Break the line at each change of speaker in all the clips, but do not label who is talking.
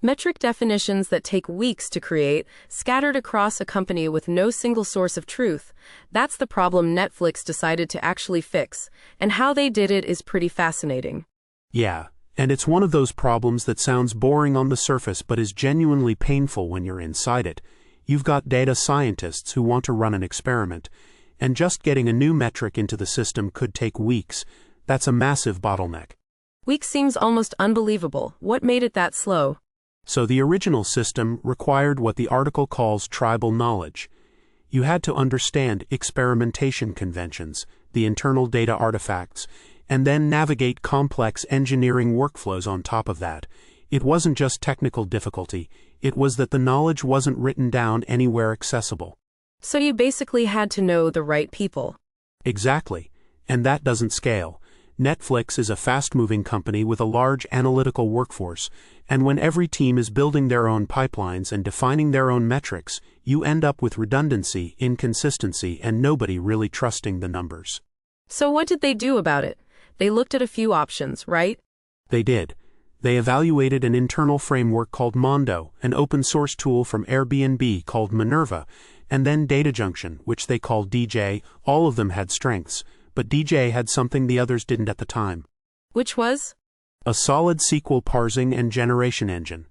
Metric definitions that take weeks to create, scattered across a company with no single source of truth. That's the problem Netflix decided to actually fix, and how they did it is pretty fascinating.
Yeah, and it's one of those problems that sounds boring on the surface but is genuinely painful when you're inside it. You've got data scientists who want to run an experiment, and just getting a new metric into the system could take weeks. That's a massive bottleneck.
Weeks seems almost unbelievable. What made it that slow?
So the original system required what the article calls tribal knowledge. You had to understand experimentation conventions, the internal data artifacts, and then navigate complex engineering workflows on top of that. It wasn't just technical difficulty, it was that the knowledge wasn't written down anywhere accessible.
So you basically had to know the right people.
Exactly, and that doesn't scale. Netflix is a fast-moving company with a large analytical workforce, and when every team is building their own pipelines and defining their own metrics, you end up with redundancy, inconsistency, and nobody really trusting the numbers.
So what did they do about it? They looked at a few options, right?
They did. They evaluated an internal framework called Mondo, an open-source tool from Airbnb called Minerva, and then DataJunction, which they called DJ. All of them had strengths, but DJ had something the others didn't at the time.
Which was?
A solid SQL parsing and generation engine.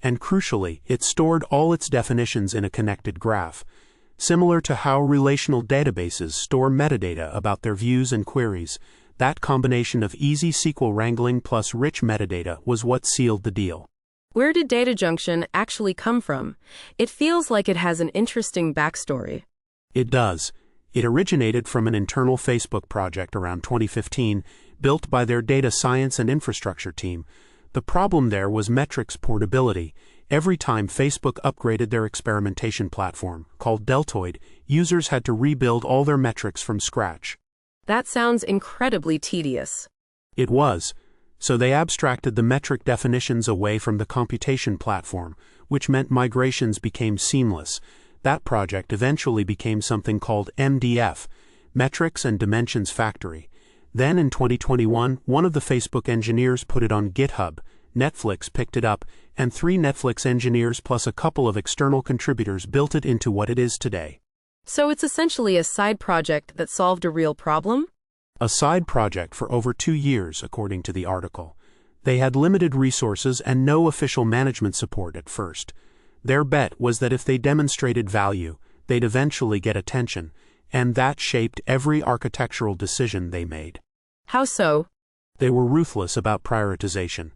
And crucially, it stored all its definitions in a connected graph, similar to how relational databases store metadata about their views and queries. That combination of easy SQL wrangling plus rich metadata was what sealed the deal.
Where did DataJunction actually come from? It feels like it has an interesting backstory.
It does. It originated from an internal Facebook project around 2015, built by their data science and infrastructure team. The problem there was metrics portability. Every time Facebook upgraded their experimentation platform, called Deltoid, users had to rebuild all their metrics from scratch.
That sounds incredibly tedious.
It was. So they abstracted the metric definitions away from the computation platform, which meant migrations became seamless. That project eventually became something called MDF, Metrics and Dimensions Factory. Then in 2021, one of the Facebook engineers put it on GitHub. Netflix picked it up, and 3 Netflix engineers plus a couple of external contributors built it into what it is today.
So it's essentially a side project that solved a real problem?
A side project for over 2 years, according to the article. They had limited resources and no official management support at first. Their bet was that if they demonstrated value, they'd eventually get attention, and that shaped every architectural decision they made.
How so?
They were ruthless about prioritization.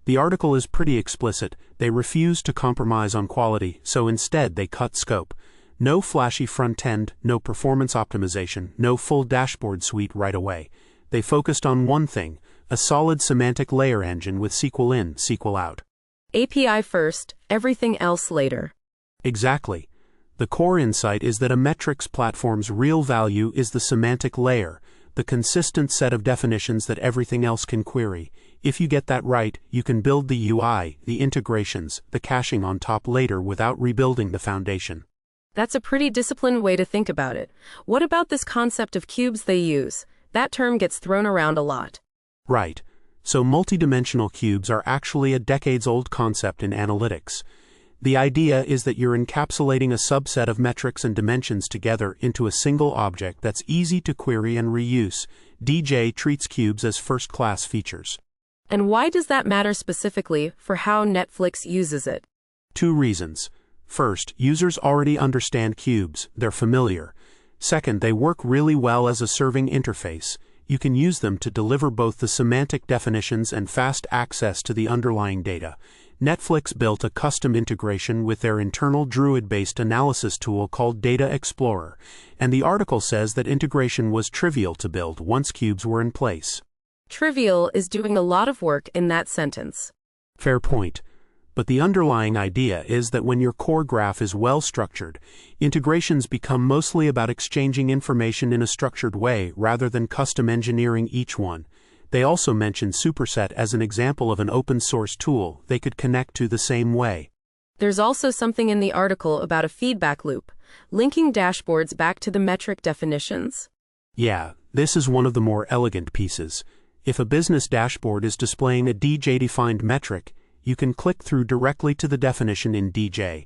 The article is pretty explicit. They refused to compromise on quality, so instead they cut scope. No flashy front end, no performance optimization, no full dashboard suite right away. They focused on one thing, a solid semantic layer engine with SQL in, SQL out.
API first, everything else later.
Exactly. The core insight is that a metrics platform's real value is the semantic layer, the consistent set of definitions that everything else can query. If you get that right, you can build the UI, the integrations, the caching on top later without rebuilding the foundation.
That's a pretty disciplined way to think about it. What about this concept of cubes they use? That term gets thrown around a lot.
Right. So multidimensional cubes are actually a decades-old concept in analytics. The idea is that you're encapsulating a subset of metrics and dimensions together into a single object that's easy to query and reuse. DJ treats cubes as first-class features.
And why does that matter specifically for how Netflix uses it?
2 reasons. First, users already understand cubes, they're familiar. Second, they work really well as a serving interface. You can use them to deliver both the semantic definitions and fast access to the underlying data. Netflix built a custom integration with their internal Druid-based analysis tool called Data Explorer, and the article says that integration was trivial to build once cubes were in place.
Trivial is doing a lot of work in that sentence.
Fair point. But the underlying idea is that when your core graph is well structured, integrations become mostly about exchanging information in a structured way rather than custom engineering each one. They also mention Superset as an example of an open-source tool they could connect to the same way.
There's also something in the article about a feedback loop, linking dashboards back to the metric definitions.
Yeah, this is one of the more elegant pieces. If a business dashboard is displaying a DJ-defined metric, You can click through directly to the definition in DJ.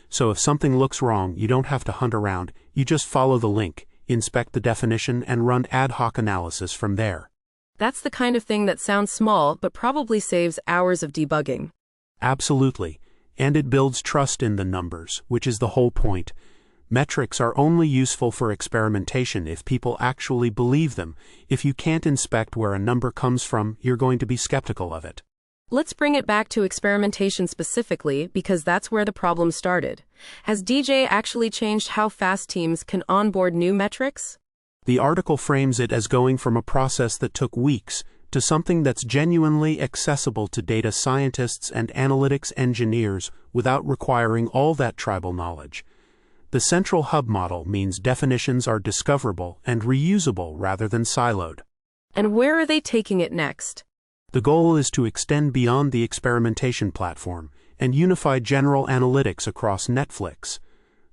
So if something looks wrong, you don't have to hunt around, you just follow the link, inspect the definition, and run ad hoc analysis from there.
That's the kind of thing that sounds small but probably saves hours of debugging.
Absolutely. And it builds trust in the numbers, which is the whole point. Metrics are only useful for experimentation if people actually believe them. If you can't inspect where a number comes from, you're going to be skeptical of it.
Let's bring it back to experimentation specifically, because that's where the problem started. Has DJ actually changed how fast teams can onboard new metrics?
The article frames it as going from a process that took weeks to something that's genuinely accessible to data scientists and analytics engineers without requiring all that tribal knowledge. The central hub model means definitions are discoverable and reusable rather than siloed.
And where are they taking it next?
The goal is to extend beyond the experimentation platform and unify general analytics across Netflix,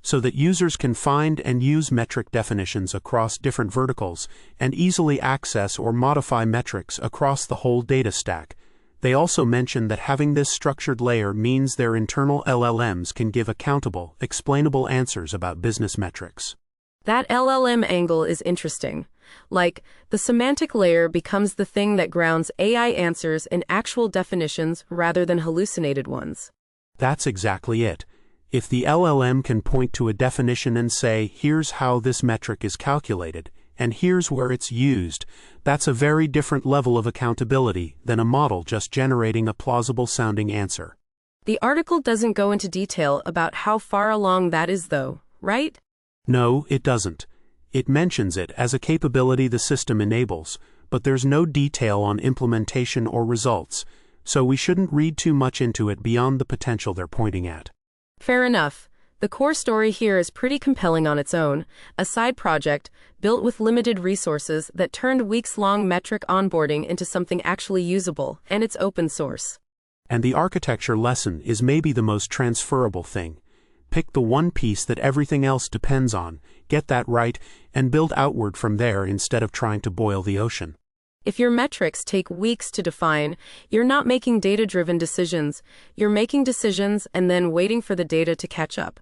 so that users can find and use metric definitions across different verticals and easily access or modify metrics across the whole data stack. They also mention that having this structured layer means their internal LLMs can give accountable, explainable answers about business metrics.
That LLM angle is interesting. Like, the semantic layer becomes the thing that grounds AI answers in actual definitions rather than hallucinated ones.
That's exactly it. If the LLM can point to a definition and say, here's how this metric is calculated, and here's where it's used, that's a very different level of accountability than a model just generating a plausible-sounding answer.
The article doesn't go into detail about how far along that is, though, right?
No, it doesn't. It mentions it as a capability the system enables, but there's no detail on implementation or results, so we shouldn't read too much into it beyond the potential they're pointing at.
Fair enough. The core story here is pretty compelling on its own, a side project built with limited resources that turned weeks-long metric onboarding into something actually usable, and it's open source.
And the architecture lesson is maybe the most transferable thing. Pick the one piece that everything else depends on, get that right, and build outward from there instead of trying to boil the ocean.
If your metrics take weeks to define, you're not making data-driven decisions. You're making decisions and then waiting for the data to catch up.